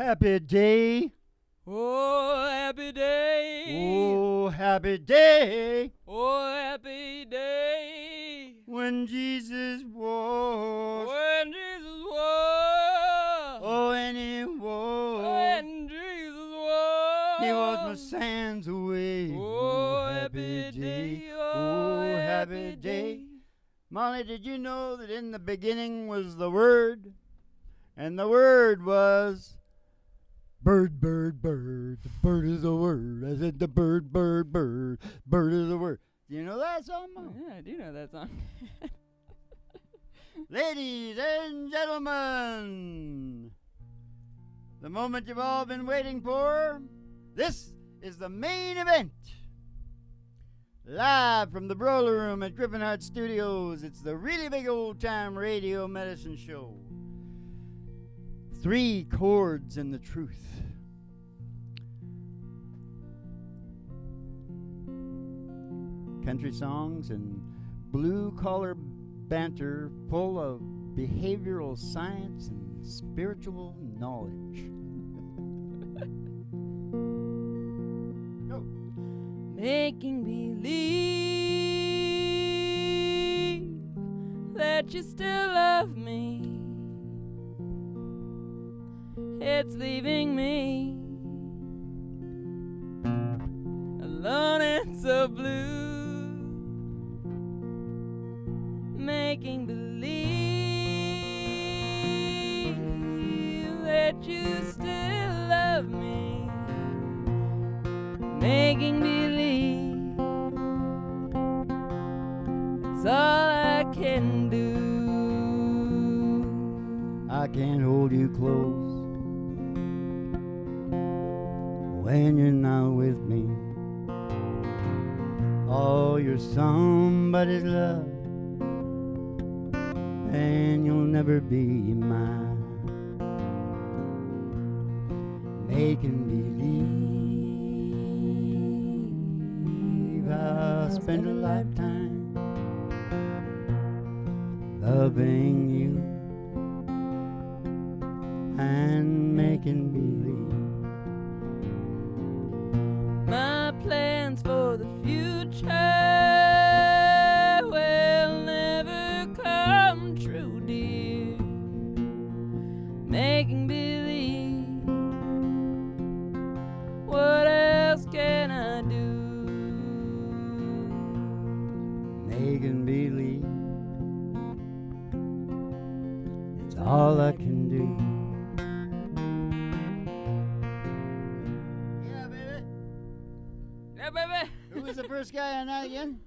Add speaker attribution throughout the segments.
Speaker 1: happy day.
Speaker 2: Oh, happy day.
Speaker 1: Oh, happy day.
Speaker 2: Oh, happy day.
Speaker 1: When Jesus was.
Speaker 2: When Jesus was.
Speaker 1: Oh, and he was.
Speaker 2: When Jesus was.
Speaker 1: He was my sins away.
Speaker 2: Oh, happy day.
Speaker 1: Oh, happy day. Molly, did you know that in the beginning was the Word? And the Word was bird, bird, bird. The bird is a word. I said the bird, bird, bird. Bird is a word. Do you know that song, Mom?
Speaker 2: Yeah, I do know that song.
Speaker 1: Ladies and gentlemen, the moment you've all been waiting for, this is the main event. Live from the Broiler Room at Griffin Heart Studios, it's the Really Big Old Time Radio Medicine Show. 3 chords and the truth. Country songs and blue-collar banter full of behavioral science and spiritual knowledge. Go.
Speaker 2: Making believe that you still love me. It's leaving me alone and so blue. Making believe that you still love me. Making believe that's all I can do.
Speaker 1: I can't hold you close when you're not with me. Oh, you're somebody's love, and you'll never be mine. Making believe I'll spend a lifetime loving you and making believe
Speaker 2: my plans for the future will never come true, dear. Making believe, what else can I do?
Speaker 1: making believe. It's all I can do. Yeah, baby.
Speaker 2: Yeah, baby.
Speaker 1: Who was the first guy on that again?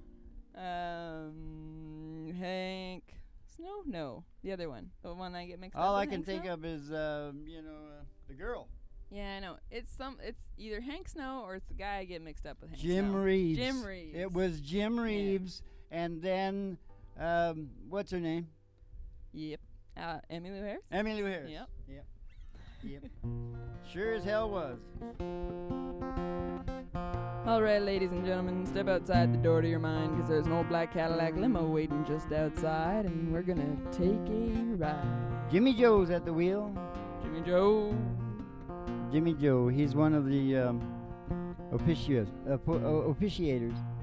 Speaker 2: Hank Snow? No, the other one. The one I get mixed up
Speaker 1: All
Speaker 2: with
Speaker 1: I can
Speaker 2: Hank
Speaker 1: think
Speaker 2: Snow?
Speaker 1: of is, the girl.
Speaker 2: Yeah, I know. It's either Hank Snow or it's the guy I get mixed up with. Hank
Speaker 1: Jim
Speaker 2: Snow.
Speaker 1: Reeves.
Speaker 2: Jim Reeves.
Speaker 1: It was Jim Reeves, and then, what's her name?
Speaker 2: Yep. Emmylou Harris.
Speaker 1: Emmylou Harris.
Speaker 2: Yep.
Speaker 1: Yep. Sure as hell was.
Speaker 2: All right, ladies and gentlemen, step outside the door to your mind, because there's an old black Cadillac limo waiting just outside, and we're gonna take a ride.
Speaker 1: Jimmy Joe's at the wheel.
Speaker 2: Jimmy Joe.
Speaker 1: Jimmy Joe, he's one of the officiators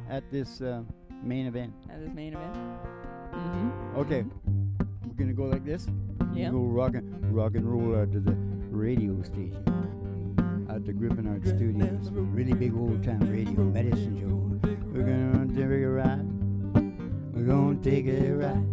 Speaker 1: at this main event.
Speaker 2: At this main event. Mm-hmm.
Speaker 1: Okay, we're gonna go like this.
Speaker 2: Yeah.
Speaker 1: Go rock and roll out to the radio station, out to Griffin Art Studios, Really Big Old Time Radio Medicine Show. We're gonna take a ride. We're gonna take a ride.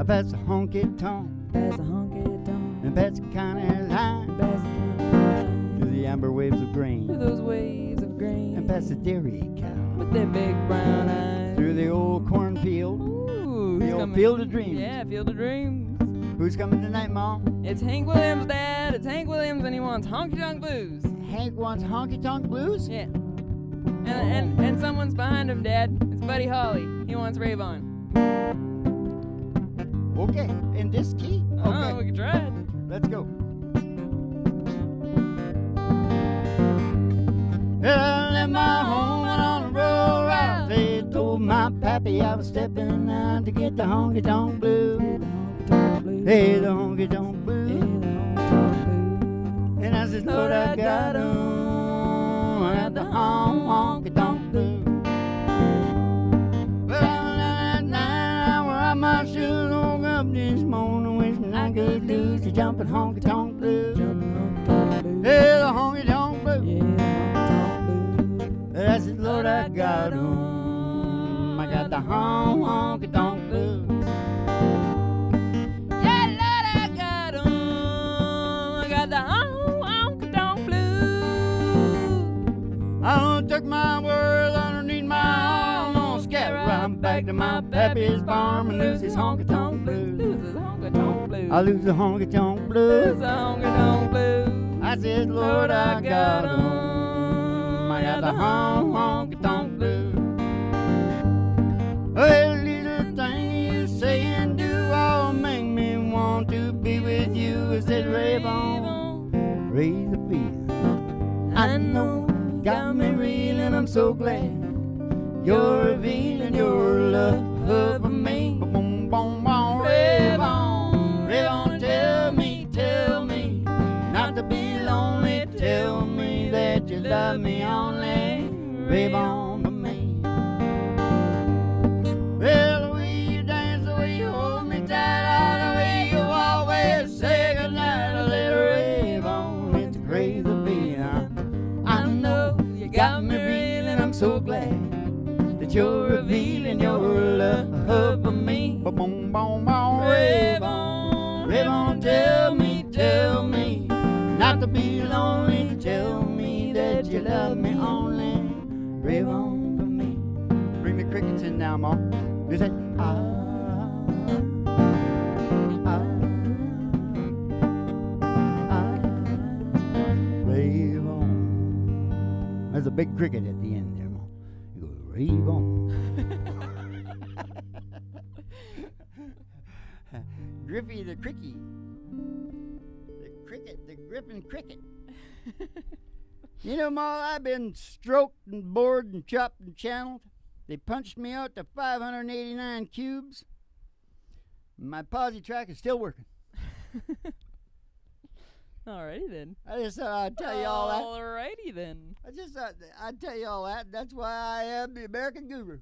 Speaker 1: I pass the honky tonk.
Speaker 2: Pass a honky tonk.
Speaker 1: And pass the county line.
Speaker 2: Pass a county line.
Speaker 1: Through the amber waves of grain.
Speaker 2: Through those waves of grain.
Speaker 1: And past the dairy cow.
Speaker 2: With their big brown eyes.
Speaker 1: Through the old cornfield.
Speaker 2: Ooh,
Speaker 1: The
Speaker 2: who's
Speaker 1: old
Speaker 2: coming?
Speaker 1: Field of Dreams.
Speaker 2: Yeah, Field of Dreams.
Speaker 1: Who's coming tonight, Mom?
Speaker 2: It's Hank Williams, Dad. It's Hank Williams, and he wants honky tonk blues.
Speaker 1: Hank wants honky tonk blues?
Speaker 2: Yeah. And someone's behind him, Dad. It's Buddy Holly. He wants Rave On.
Speaker 1: Okay, in this key? Okay,
Speaker 2: Oh, we can try it.
Speaker 1: let's go. I left my home and on the road route. They told my pappy I was stepping out to get the honky tonk blues. Hey, the honky tonk blues. says, Lord, I got on. I got the honky tonk blues. Well, that night where I my shoes woke up this morning, wishing I could lose the jumping honky tonk blues. Hey, the honky tonk blues. I said, Lord, I got on. I got the honky tonk blues.
Speaker 2: Yeah, Lord, I got on. I got the honky tonk blues.
Speaker 1: I took my world underneath my arm, on scat right back to my pappy's farm and lose his honky tonk blues.
Speaker 2: Lose his honky tonk blues.
Speaker 1: I lose the honky tonk
Speaker 2: Lose
Speaker 1: blues.
Speaker 2: the honky tonk blues.
Speaker 1: I said, Lord, I got 'em. I got the honky tonk blues. Well, little thing you say and do all make me want to be with you. I said, rave on, raise the fear. I know, got me reeling. I'm so glad you're revealing your love for me. Boom, boom, boom, rave on, tell me not to be lonely. Tell me that you love me only. Rave on for me. Well, the way you dance, the way you hold me tight, the way you always say goodnight, I said, rave on, it's a crazy feeling. I know you got me reeling. I'm so glad that you're revealing your love for me. Boom, boom, boom, rave on, tell me not to be lonely. Tell me that you love me only. Rave on for me. Bring the crickets in now, Mom. You said, rave on. There's a big cricket at the end there, Mom. You go, rave on. Griffey the Cricky. The gripping cricket. You know, Ma, I've been stroked and bored and chopped and channeled. They punched me out to 589 cubes. My posi track is still working.
Speaker 2: Alrighty then.
Speaker 1: I just thought I'd tell you all that.
Speaker 2: Alrighty then.
Speaker 1: I just thought I'd tell you all that. That's why I am the American Guru.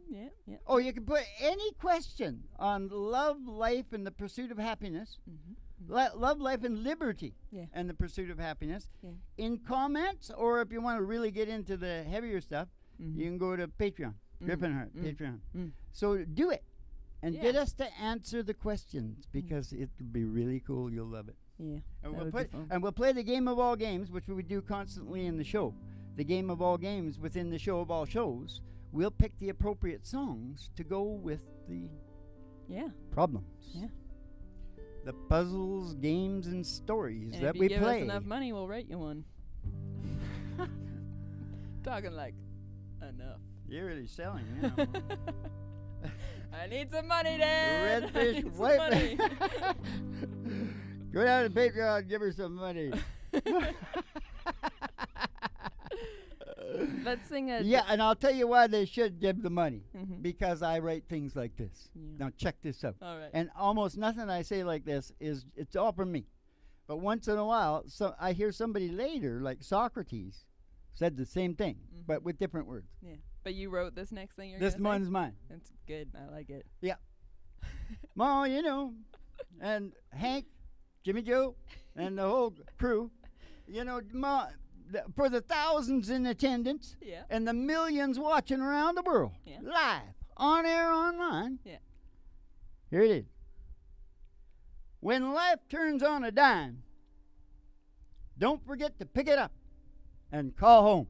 Speaker 2: Yeah.
Speaker 1: Oh, you can put any question on love, life, and the pursuit of happiness.
Speaker 2: Mm-hmm.
Speaker 1: Love, life, and liberty,
Speaker 2: Yeah.
Speaker 1: and the pursuit of happiness.
Speaker 2: Yeah.
Speaker 1: In comments, or if you want to really get into the heavier stuff, you can go to Patreon, Grippenhart, Patreon. So do it, and get us to answer the questions, because it'll be really cool. You'll love it.
Speaker 2: Yeah.
Speaker 1: And we'll play the game of all games, which we do constantly in the show. The game of all games within the show of all shows. We'll pick the appropriate songs to go with the problems.
Speaker 2: Yeah.
Speaker 1: The puzzles, games, and stories
Speaker 2: And
Speaker 1: that
Speaker 2: if
Speaker 1: we
Speaker 2: you give
Speaker 1: play.
Speaker 2: us enough money, we'll write you one. Talking like enough.
Speaker 1: You're really selling now.
Speaker 2: I need some money, Dad.
Speaker 1: Redfish
Speaker 2: I need some
Speaker 1: white.
Speaker 2: money.
Speaker 1: Go down to Patreon and give her some money.
Speaker 2: Let's sing a.
Speaker 1: Yeah, and I'll tell you why they should give the money.
Speaker 2: Mhm.
Speaker 1: Because I write things like this.
Speaker 2: Yeah.
Speaker 1: Now check this out.
Speaker 2: All right.
Speaker 1: And almost nothing I say like this it's all from me. But once in a while, so I hear somebody later, like Socrates, said the same thing, but with different words.
Speaker 2: Yeah. But you wrote this next thing you're
Speaker 1: This
Speaker 2: gonna say?
Speaker 1: one's mine.
Speaker 2: That's good. I like it.
Speaker 1: Yeah. Well, you know, and Hank, Jimmy Joe, and the whole crew, you know, for the thousands in attendance
Speaker 2: Yeah.
Speaker 1: and the millions watching around the world, live, on air, online.
Speaker 2: Yeah.
Speaker 1: Here it is. When life turns on a dime, don't forget to pick it up and call home.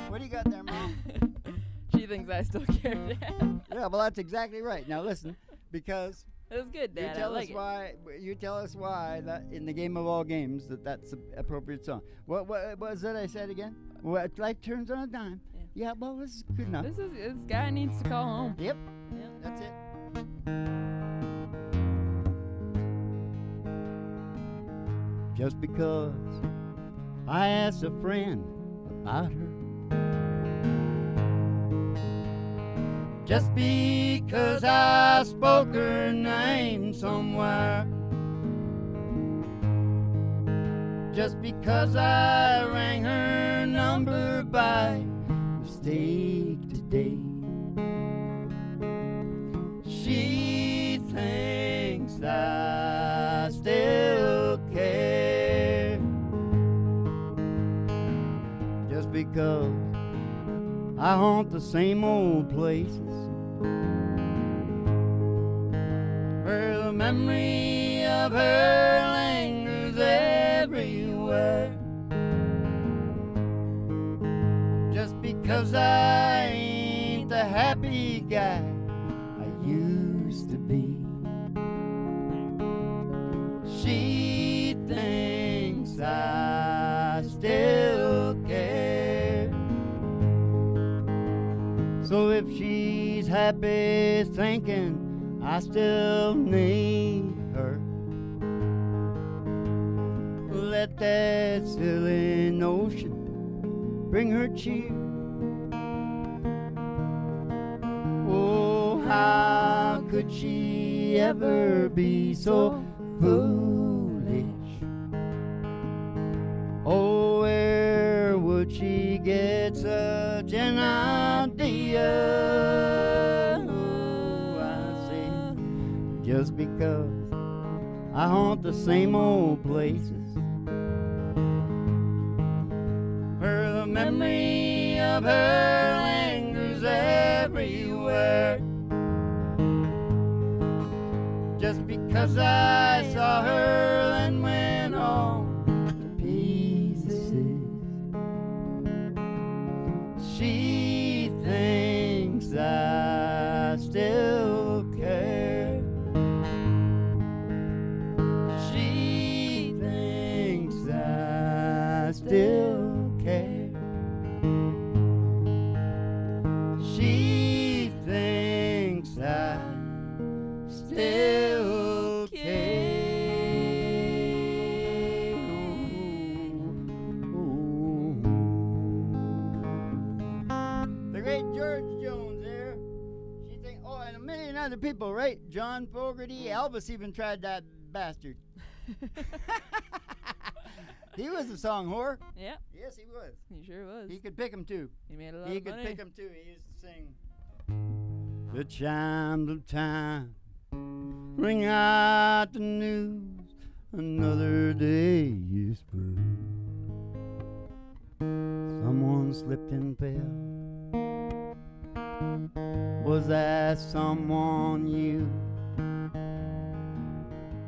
Speaker 1: What do you got there, Mom?
Speaker 2: She thinks I still care, Dad.
Speaker 1: Yeah, well, that's exactly right. Now listen, because
Speaker 2: It was good,
Speaker 1: you
Speaker 2: Dad. I
Speaker 1: tell
Speaker 2: like
Speaker 1: us
Speaker 2: it.
Speaker 1: why. You tell us why that in the game of all games that's the appropriate song. What was that I said again? What life turns on a dime. Yeah, well, this is good enough.
Speaker 2: This guy needs to call home.
Speaker 1: Yep,
Speaker 2: Yeah.
Speaker 1: that's it. Just because I asked a friend about her, just because I spoke her name somewhere, just because I rang her number by mistake today. She thinks I still care, just because I haunt the same old places where the memory of her lingers everywhere. Just because I ain't the happy guy I used to be, she thinks I still care. So if she's happy thinking I still need her, let that silly notion bring her cheer. Oh, how could she ever be so foolish? Oh, where would she get such an idea? Oh, I say, just because I haunt the same old places where the memory of her lingers everywhere. Just because I saw her and went all to pieces, she thinks I still care. She thinks I still care. She thinks I still care. The great George Jones there. She think, oh, and a million other people, right? John Fogerty, Elvis even tried that bastard. He was a song whore.
Speaker 2: Yeah,
Speaker 1: Yes, he was.
Speaker 2: he sure was.
Speaker 1: He could pick 'em too.
Speaker 2: He made a lot
Speaker 1: He
Speaker 2: of
Speaker 1: could
Speaker 2: money.
Speaker 1: pick 'em too. He used to sing. The chimes of time ring out the news. Another day is through. Someone slipped and fell. Was that someone you?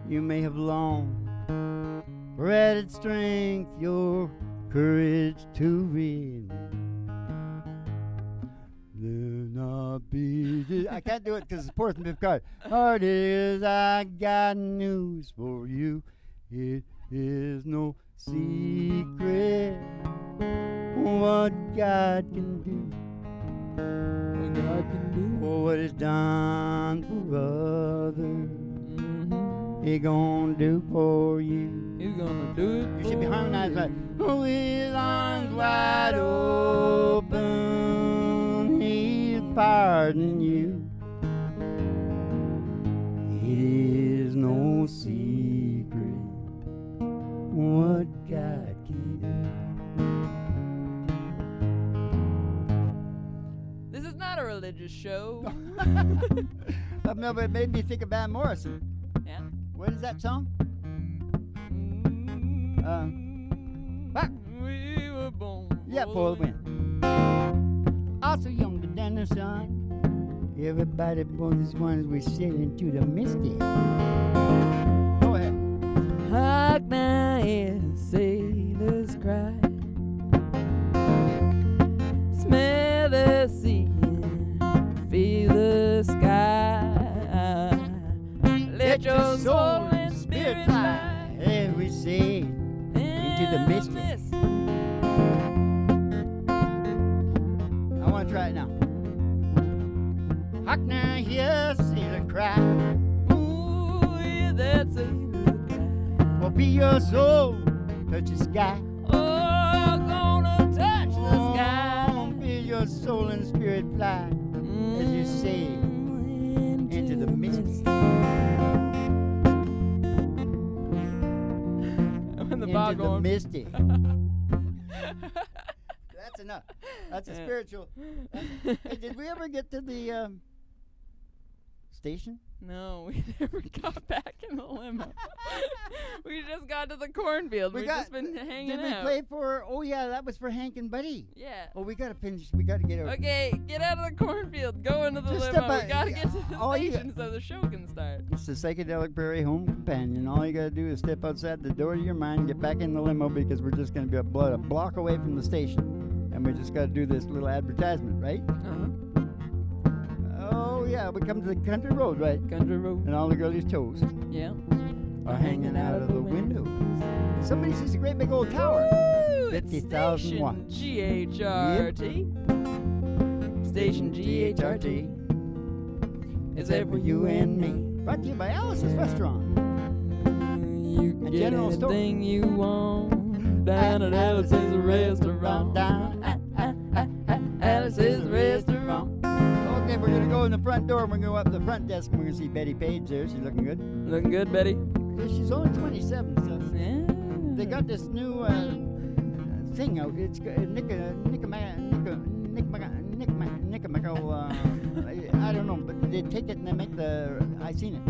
Speaker 1: You may have longed for added strength, your courage to read. There not be. I can't do it because it's fourth and fifth card. Heart is, I got news for you. It is no secret what God can do.
Speaker 2: What God can do.
Speaker 1: Oh, what is done for others, He gonna do for you.
Speaker 2: He's gonna do it.
Speaker 1: You should be
Speaker 2: for
Speaker 1: harmonized
Speaker 2: you.
Speaker 1: like, oh, His arms wide open, He'll pardon you. It is no secret what God can
Speaker 2: This is not a religious show.
Speaker 1: do. No, but it made me think of Van Morrison.
Speaker 2: Yeah.
Speaker 1: What is that song?
Speaker 2: We were born
Speaker 1: Yeah, for the win. Also younger than the sun. Everybody born this one as we sail into the misty. Go ahead.
Speaker 2: Hark now, yes, sailors cry. Smell the sea, feel the sky. Let your soul and spirit fly
Speaker 1: As we sail into the misty. I want to try it now. Hark now, hear sailor cry.
Speaker 2: Ooh, yeah, that's a cry.
Speaker 1: Or be your soul, touch the sky.
Speaker 2: Oh, gonna touch the sky.
Speaker 1: Oh, feel your soul and spirit fly as you sail into the misty.
Speaker 2: When the
Speaker 1: Into into the
Speaker 2: foghorn.
Speaker 1: misty. That's enough. That's a
Speaker 2: Yeah.
Speaker 1: spiritual. Hey, did we ever get to the station?
Speaker 2: No, we never got back in the limo. We just got to the cornfield. We've just been hanging
Speaker 1: Did we
Speaker 2: out.
Speaker 1: play for? Oh yeah, that was for Hank and Buddy.
Speaker 2: Yeah.
Speaker 1: Oh, we gotta finish. We gotta get over.
Speaker 2: Okay, get out of the cornfield. Go into the
Speaker 1: Just
Speaker 2: limo.
Speaker 1: step
Speaker 2: We
Speaker 1: out-
Speaker 2: gotta get to the
Speaker 1: all you-
Speaker 2: station so the show can start.
Speaker 1: It's the Psychedelic Prairie Home Companion. All you gotta do is step outside the door of your mind, get back in the limo because we're just gonna be about a block away from the station, and we just gotta do this little advertisement, right?
Speaker 2: Uh-huh.
Speaker 1: Oh yeah, we come to the country road, right?
Speaker 2: Country road.
Speaker 1: And all the girlies' toes
Speaker 2: Yeah.
Speaker 1: are hanging out of the windows. Somebody sees a great big old tower.
Speaker 2: Woo! It's
Speaker 1: 50,000
Speaker 2: Station
Speaker 1: watts.
Speaker 2: GHRT. Station GHRT.
Speaker 1: It's there for you and me. Brought to you by Alice's Restaurant.
Speaker 2: You can
Speaker 1: A
Speaker 2: get
Speaker 1: general store.
Speaker 2: anything you want down at Alice's Restaurant.
Speaker 1: Down
Speaker 2: Alice's Restaurant.
Speaker 1: Okay, we're gonna go in the front door and we're gonna go up the front desk and we're gonna see Betty Page there. She's looking good.
Speaker 2: Looking good, Betty?
Speaker 1: Yeah, she's only 27, so
Speaker 2: Yeah.
Speaker 1: they got this new thing out. It's I don't know, but they take it and they make the. I seen it.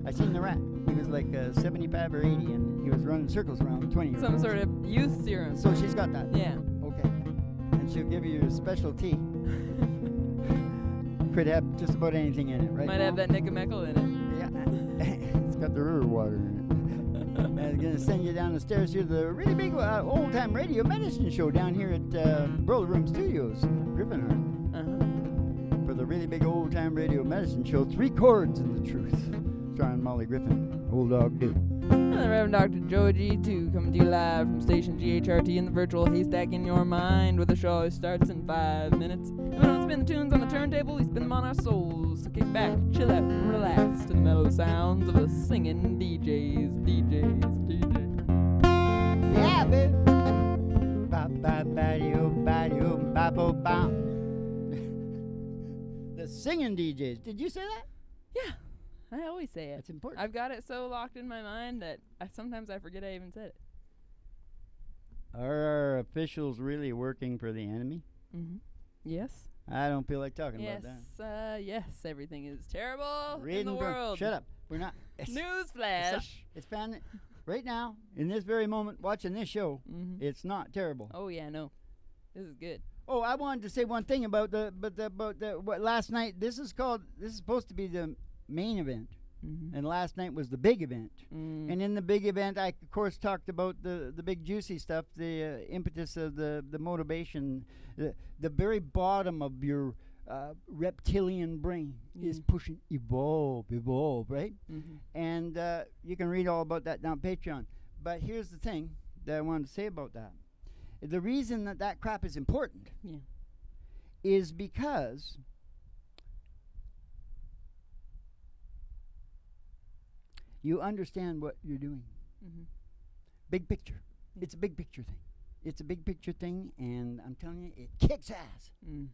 Speaker 1: I seen the rat. He was like 75 or 80, and he was running circles around 20.
Speaker 2: Some sort of youth serum.
Speaker 1: So she's got that.
Speaker 2: Yeah.
Speaker 1: Okay. And she'll give you your special tea. Could have just about anything in it, right?
Speaker 2: Might have
Speaker 1: Mom?
Speaker 2: that Nickameckle in it.
Speaker 1: Yeah. It's got the river water in it. And it's going to send you down the stairs here to the really big old-time radio medicine show down here at Burl Room Studios, Griffinhart.
Speaker 2: Uh-huh.
Speaker 1: For the really big old-time radio medicine show, 3 Chords in the Truth, starring Molly Griffin, Old Dog Do.
Speaker 2: And the Reverend Dr. Joe G2 coming to you live from Station GHRT in the virtual haystack in your mind, where the show always starts in 5 minutes. And we don't spin the tunes on the turntable, we spin them on our souls. So kick back, chill out, and relax to the mellow sounds of the singing DJs.
Speaker 1: Yeah, baby. Ba-ba-ba-dee-oh-ba-dee-oh-ba-bo-ba. The singing DJs. Did you say that?
Speaker 2: Yeah, I always say it.
Speaker 1: That's important.
Speaker 2: I've got it so locked in my mind that sometimes I forget I even said it.
Speaker 1: Are our officials really working for the enemy?
Speaker 2: Mm-hmm. Yes.
Speaker 1: I don't feel like talking
Speaker 2: Yes.
Speaker 1: about that.
Speaker 2: Yes. Everything is terrible in
Speaker 1: Reading
Speaker 2: the world.
Speaker 1: Shut up. We're not.
Speaker 2: Newsflash.
Speaker 1: It's found right now, in this very moment, watching this show,
Speaker 2: Mm-hmm.
Speaker 1: it's not terrible.
Speaker 2: Oh yeah, no. This is good.
Speaker 1: Oh, I wanted to say one thing about what last night. This is supposed to be the main event,
Speaker 2: Mm-hmm.
Speaker 1: and last night was the big event.
Speaker 2: Mm.
Speaker 1: And in the big event, I of course talked about the big juicy stuff, the impetus of the motivation, the very bottom of your reptilian brain is pushing evolve, right?
Speaker 2: Mm-hmm.
Speaker 1: And you can read all about that down Patreon. But here's the thing that I wanted to say about that. The reason that crap is important is because you understand what you're doing.
Speaker 2: Mm-hmm.
Speaker 1: Big picture.
Speaker 2: Yeah.
Speaker 1: It's a big picture thing. It's a big picture thing, and I'm telling you, it kicks ass.
Speaker 2: Mm.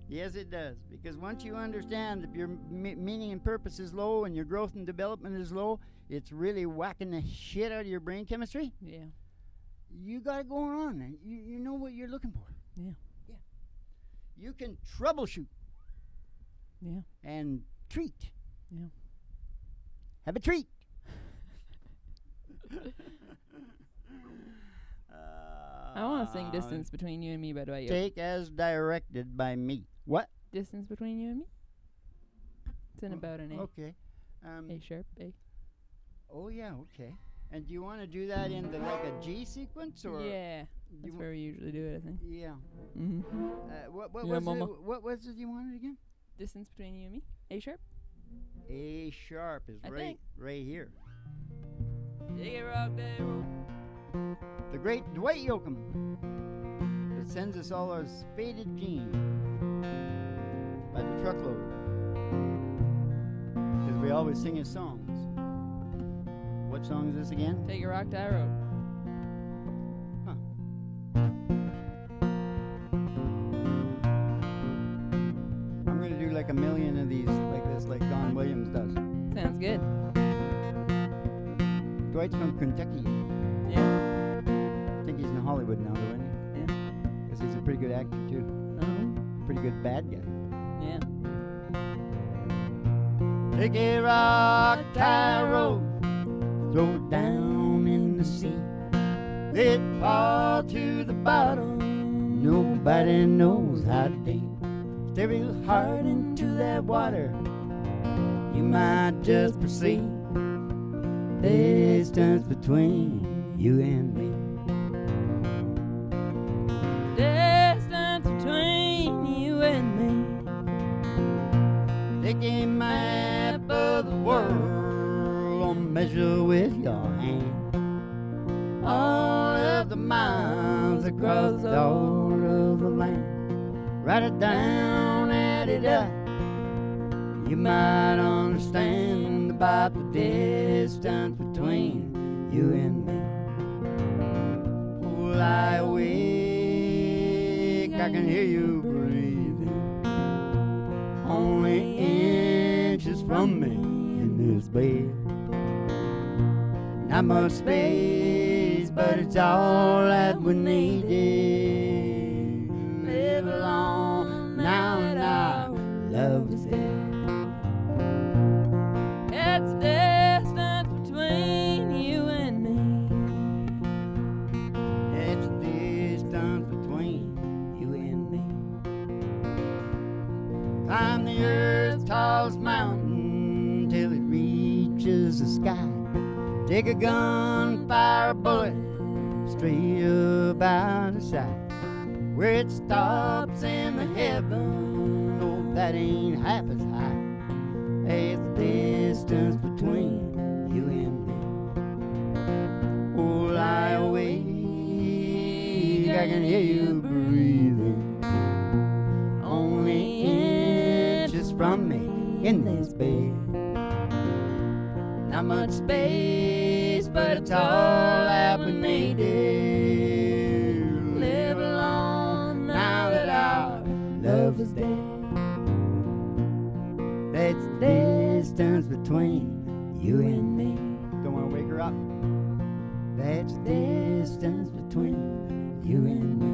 Speaker 1: Yes, it does. Because once you understand that your meaning and purpose is low and your growth and development is low, it's really whacking the shit out of your brain chemistry.
Speaker 2: Yeah.
Speaker 1: You got it going on. And you know what you're looking for.
Speaker 2: Yeah.
Speaker 1: Yeah. You can troubleshoot
Speaker 2: Yeah.
Speaker 1: and treat.
Speaker 2: Yeah.
Speaker 1: Have a treat.
Speaker 2: I want to sing Distance Between You and Me by Dwight Yoakam.
Speaker 1: Take as directed by me. What?
Speaker 2: Distance Between You and Me? It's in about an A.
Speaker 1: Okay.
Speaker 2: A sharp, A.
Speaker 1: Oh, yeah, okay. And do you want to do that in like a G sequence? Or
Speaker 2: Yeah. That's where we usually do it, I think.
Speaker 1: Yeah.
Speaker 2: Mm-hmm.
Speaker 1: What
Speaker 2: Yeah,
Speaker 1: was
Speaker 2: mama.
Speaker 1: it? What was it you wanted again?
Speaker 2: Distance Between You and Me? A sharp?
Speaker 1: A sharp is
Speaker 2: I
Speaker 1: right,
Speaker 2: think.
Speaker 1: right here.
Speaker 2: Take it, rock, day, roll.
Speaker 1: The great Dwight Yoakam that sends us all our faded jeans by the truckload. Because we always sing his songs. What song is this again?
Speaker 2: Take a rock, die, road.
Speaker 1: Huh. I'm going to do like a million of these like this, like Don Williams does.
Speaker 2: Sounds good.
Speaker 1: Dwight's from Kentucky.
Speaker 2: Yeah.
Speaker 1: I think he's in Hollywood now, though, isn't he?
Speaker 2: Yeah.
Speaker 1: Because he's a pretty good actor, too. Pretty good bad guy.
Speaker 2: Yeah.
Speaker 1: Take a rock, tie a rope, throw it down in the sea. Let it fall to the bottom. Nobody knows how deep. Stare real hard into that water. You might just perceive the distance between you and me.
Speaker 2: Distance between you and me.
Speaker 1: Take a map of the world, measure with your hand all of the miles across all of the land. Write it down, add it up. You might understand about the distance between you and me. Oh, lie awake, I can hear you breathing. Only inches from me in this bed. Not much space, but it's all that we needed. Live along now and our love is dead.
Speaker 2: It's distance between you and me.
Speaker 1: It's the distance between you and me. Climb the earth's tallest mountain till it reaches the sky. Take a gun, fire a bullet straight up out the side. Where it stops in the heaven, oh, that ain't half as high. It's the distance between you and me. Oh, lie awake, I can hear you breathing. Only inches from me in this bed. Not much space, but it's all that we needed. Live alone now that our love is dead. That's the distance between you and me. Don't want to wake her up. That's the distance between you and me.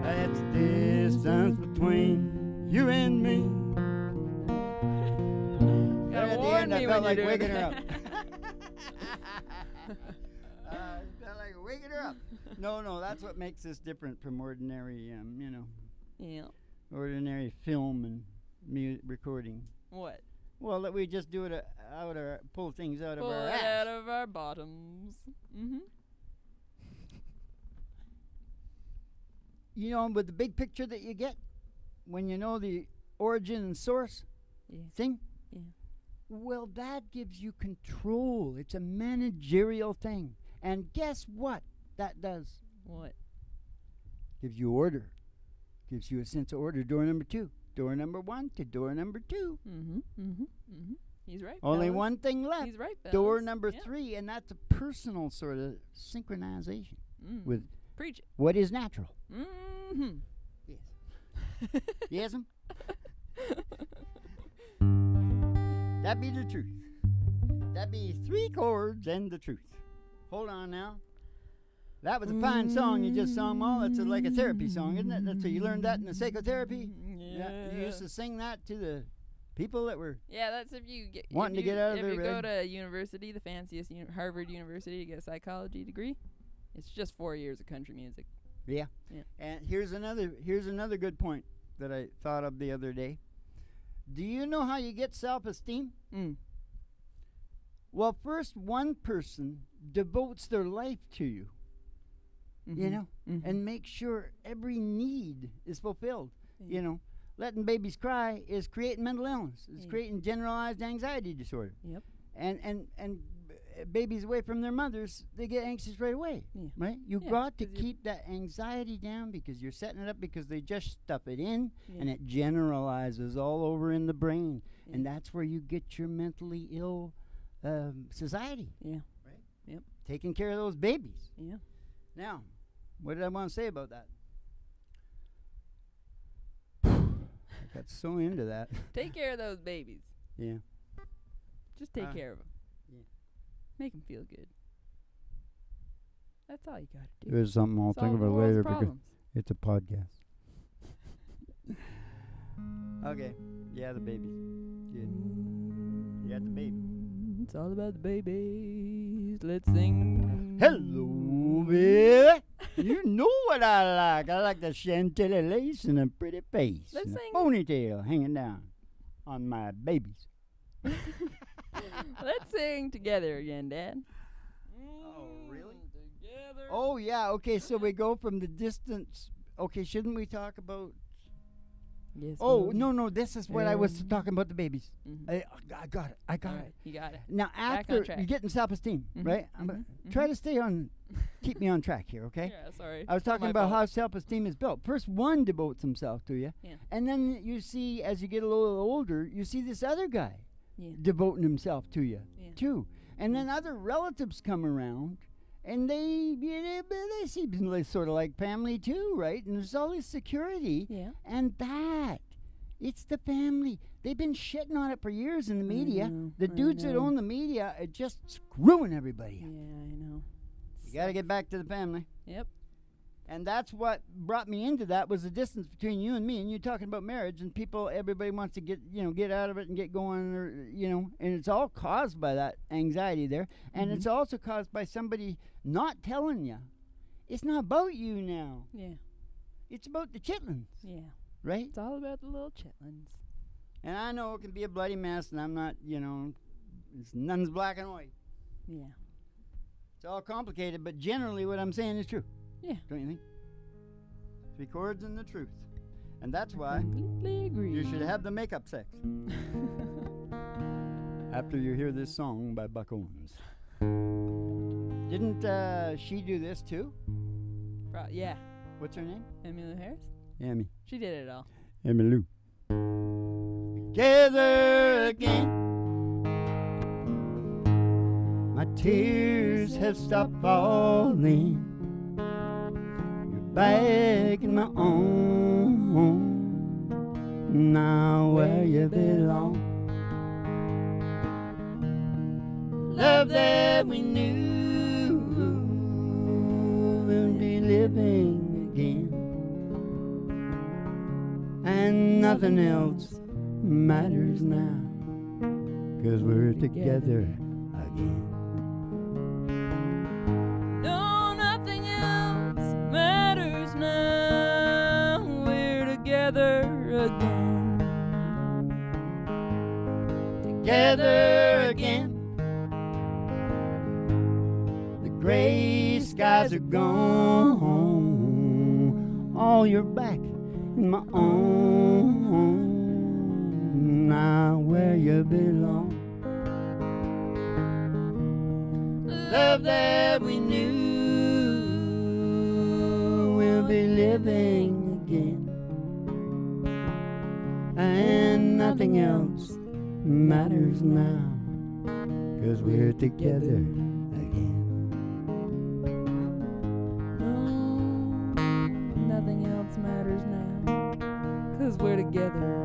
Speaker 1: That's the distance between you and me.
Speaker 2: Gotta
Speaker 1: At the
Speaker 2: warn
Speaker 1: end,
Speaker 2: me
Speaker 1: I
Speaker 2: when
Speaker 1: felt
Speaker 2: you're
Speaker 1: like
Speaker 2: doing
Speaker 1: waking her
Speaker 2: that.
Speaker 1: up. I felt like waking her up. No, that's what makes this different from ordinary,
Speaker 2: Yeah.
Speaker 1: ordinary film and recording.
Speaker 2: What?
Speaker 1: Well, that we just do it pull things out
Speaker 2: Pull
Speaker 1: of our
Speaker 2: it
Speaker 1: ass.
Speaker 2: out of our bottoms. Mm-hmm.
Speaker 1: With the big picture that you get when you know the origin and source
Speaker 2: Yeah.
Speaker 1: thing.
Speaker 2: Yeah.
Speaker 1: Well, that gives you control. It's a managerial thing. And guess what that does?
Speaker 2: What?
Speaker 1: Gives you order. Gives you a sense of order. Door number 2. Door number 1 to door number 2.
Speaker 2: Mm-hmm. Mm-hmm. Mm-hmm. He's right.
Speaker 1: Only
Speaker 2: fellas.
Speaker 1: one thing left.
Speaker 2: He's right.
Speaker 1: Door
Speaker 2: fellas.
Speaker 1: number
Speaker 2: Yeah.
Speaker 1: 3, and that's a personal sort of synchronization with
Speaker 2: Preach it.
Speaker 1: what is natural.
Speaker 2: Mm-hmm.
Speaker 1: Yes. Yes'm? That be the truth. That be 3 chords and the truth. Hold on now. That was a fine song you just sung, Ma. That's like a therapy song, isn't it? That's what you learned that in the psychotherapy.
Speaker 2: Yeah.
Speaker 1: You used to sing that to the people that were
Speaker 2: Yeah, that's if you get
Speaker 1: wanting to get out of
Speaker 2: if
Speaker 1: their
Speaker 2: you go
Speaker 1: bed.
Speaker 2: to university, the fanciest Harvard University, to get a psychology degree. It's just 4 years of country music.
Speaker 1: Yeah.
Speaker 2: Yeah.
Speaker 1: And here's another good point that I thought of the other day. Do you know how you get self-esteem?
Speaker 2: Mm.
Speaker 1: Well, first one person devotes their life to you,
Speaker 2: Mm-hmm.
Speaker 1: and make sure every need is fulfilled.
Speaker 2: Yeah.
Speaker 1: Letting babies cry is creating mental illness. It's
Speaker 2: Yeah.
Speaker 1: creating generalized anxiety disorder.
Speaker 2: Yep.
Speaker 1: And babies away from their mothers, they get anxious right away,
Speaker 2: Yeah.
Speaker 1: right? You've
Speaker 2: Yeah,
Speaker 1: got to
Speaker 2: 'cause you're-
Speaker 1: keep that anxiety down because you're setting it up because they just stuff it in
Speaker 2: Yeah.
Speaker 1: and it generalizes all over in the brain.
Speaker 2: Yeah.
Speaker 1: And that's where you get your mentally ill society,
Speaker 2: Yeah.
Speaker 1: taking care of those babies.
Speaker 2: Yeah.
Speaker 1: Now, what did I want to say about that? I got so into that.
Speaker 2: Take care of those babies.
Speaker 1: Yeah.
Speaker 2: Just take care of them.
Speaker 1: Yeah.
Speaker 2: Make him feel good. That's all you gotta do.
Speaker 1: There's something I'll
Speaker 2: Solve
Speaker 1: think
Speaker 2: the
Speaker 1: about
Speaker 2: world's
Speaker 1: later because
Speaker 2: problems.
Speaker 1: it's a podcast. Okay. Yeah, the babies. Good. Yeah, the baby.
Speaker 2: It's all about the babies. Let's sing.
Speaker 1: Hello, baby. You know what I like. I like the Chantilly lace and a pretty face.
Speaker 2: Let's
Speaker 1: and
Speaker 2: sing.
Speaker 1: a ponytail hanging down on my babies.
Speaker 2: Let's sing together again, Dad.
Speaker 1: Oh, really?
Speaker 2: Together.
Speaker 1: Oh, yeah. Okay, so we go from the distance. Okay, shouldn't we talk about...
Speaker 2: Yes.
Speaker 1: Oh,
Speaker 2: Lord.
Speaker 1: no, this is what I was talking about the babies.
Speaker 2: Mhm.
Speaker 1: I got it. I got
Speaker 2: All
Speaker 1: it.
Speaker 2: right, you got it.
Speaker 1: Now,
Speaker 2: on
Speaker 1: after
Speaker 2: track.
Speaker 1: you're getting self-esteem,
Speaker 2: Mhm,
Speaker 1: right? Try to stay on... keep me on track here, okay?
Speaker 2: Yeah, sorry.
Speaker 1: I was
Speaker 2: Not
Speaker 1: talking
Speaker 2: my
Speaker 1: about
Speaker 2: fault.
Speaker 1: how self-esteem is built. First, one devotes himself to you,
Speaker 2: Yeah.
Speaker 1: and then you see, as you get a little older, you see this other guy
Speaker 2: Yeah.
Speaker 1: devoting himself to you,
Speaker 2: Yeah.
Speaker 1: too. And then other relatives come around, and they seem like, sort of like family, too, right? And there's all this security,
Speaker 2: Yeah.
Speaker 1: and it's the family. They've been shitting on it for years in the media.
Speaker 2: know,
Speaker 1: The
Speaker 2: I
Speaker 1: dudes that
Speaker 2: know.
Speaker 1: own the media are just screwing everybody.
Speaker 2: Yeah, I know.
Speaker 1: You got to get back to the family.
Speaker 2: Yep.
Speaker 1: And that's what brought me into that was the distance between you and me. And you're talking about marriage, and everybody wants to get out of it and get going, or and it's all caused by that anxiety there. And it's also caused by somebody not telling you. It's not about you now.
Speaker 2: Yeah.
Speaker 1: It's about the chitlins,
Speaker 2: Yeah.
Speaker 1: right?
Speaker 2: It's all about the little chitlins.
Speaker 1: And I know it can be a bloody mess, and I'm not, nothing's black and white.
Speaker 2: Yeah.
Speaker 1: It's all complicated, but generally what I'm saying is true.
Speaker 2: Yeah.
Speaker 1: Don't you think? 3 chords and the truth. And that's why
Speaker 2: Completely agree.
Speaker 1: you should have the makeup sex after you hear this song by Buck Owens. Didn't she do this too?
Speaker 2: Yeah.
Speaker 1: What's her name?
Speaker 2: Emmylou Harris?
Speaker 1: Emmy.
Speaker 2: She did it all.
Speaker 1: Emmylou. Together again. My tears have stopped falling. You're back in my arms. Now where you belong. Love that we knew will be living again. And nothing else matters now, 'cause we're together again.
Speaker 2: No, nothing else matters now. We're together again.
Speaker 1: Together again. The gray skies are gone. All you're back in my arms. Now where you belong. Love that we knew will be living again. And nothing else matters now, 'cause we're together again.
Speaker 2: Nothing else matters now. 'Cause we're together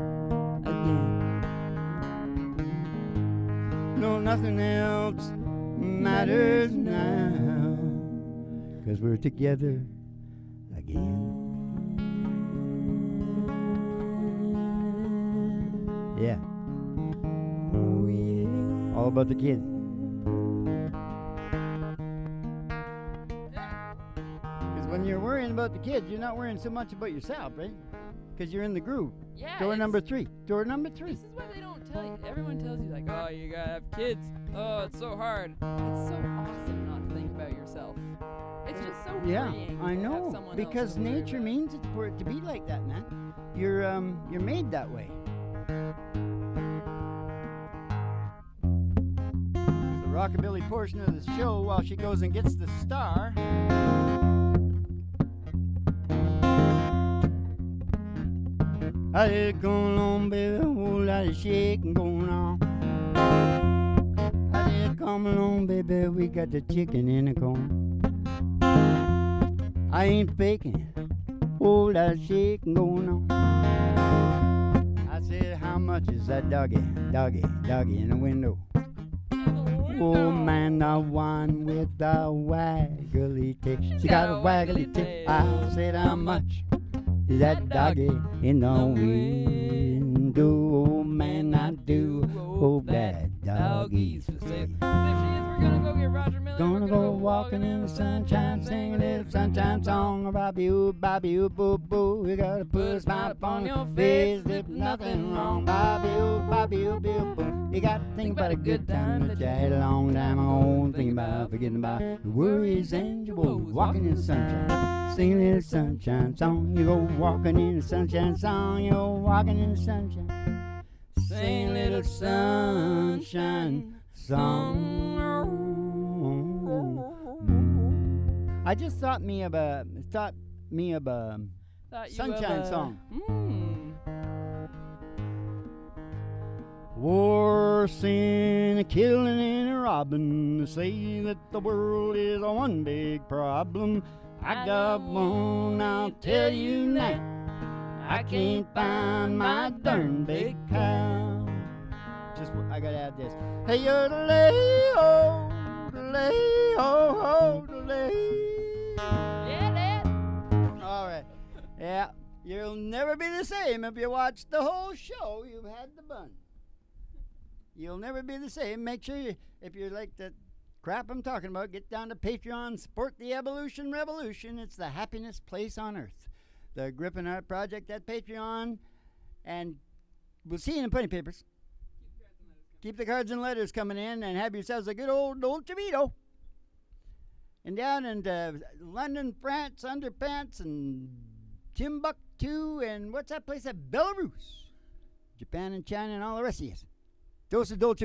Speaker 2: again.
Speaker 1: No, nothing else matters now, 'cause we're together again. Yeah,
Speaker 2: Oh, yeah.
Speaker 1: all about the kids. Because when you're worrying about the kids, you're not worrying so much about yourself, right? Because you're in the groove.
Speaker 2: Yeah,
Speaker 1: Door
Speaker 2: it's-
Speaker 1: number 3. Door number 3.
Speaker 2: This is what they don't tell you. Everyone tells you, like, oh, you gotta have kids. Oh, it's so hard. It's so awesome not to think about yourself. It's just so
Speaker 1: Yeah,
Speaker 2: freeing
Speaker 1: I
Speaker 2: to have
Speaker 1: know.
Speaker 2: someone else
Speaker 1: Because
Speaker 2: to worry
Speaker 1: nature
Speaker 2: about.
Speaker 1: means it for it to be like that, man. You're made that way. The rockabilly portion of the show, while she goes and gets the star. I just going on, baby, a whole lot of shaking going on. I just come along, baby, we got the chicken in the corn. I ain't faking it, whole lot of shaking going on. I said, how much is that doggy in the window? old man, the one with the waggly tail. She got a waggly tail. I said, how much is that doggy in the window? Old man, I do hope that doggy's for sale.
Speaker 2: There she is. We're gonna go get Roger Miller.
Speaker 1: Gonna go walking in the sunshine, sing a little sunshine song. Bobby oo, boo, boo. You gotta put a smile upon your face. There's nothing wrong. Bobby oo, boo, boo. You gotta think about a good time that you had a long time ago. Think about forgetting about your worries and your woes. Walking in the sunshine, sing a little sunshine song. You go walking in the sunshine song. You go walking in the sunshine, sing a little sunshine song. I just thought me of a
Speaker 2: Thought you
Speaker 1: sunshine
Speaker 2: of a-
Speaker 1: song.
Speaker 2: Mm.
Speaker 1: War, sin, a killing, and a robbing. They say that the world is a one big problem. I got one, I'll tell you now. I can't find my darn big cow. Just, I gotta add this. Hey, you're the lay-ho, ho,
Speaker 2: Yeah, Dad.
Speaker 1: All right. Yeah, you'll never be the same if you watch the whole show. You've had the bun. You'll never be the same. Make sure you, if you like the crap I'm talking about, get down to Patreon, support the Evolution Revolution. It's the happiness place on earth. The Griffin Art Project at Patreon. And we'll see you in the Putty Papers. Keep the cards and letters coming in, and have yourselves a good old Dolce Vito. And down in London, France, Underpants, and Timbuktu, and what's that place at Belarus? Japan and China and all the rest of you. Those are Dolce Vito.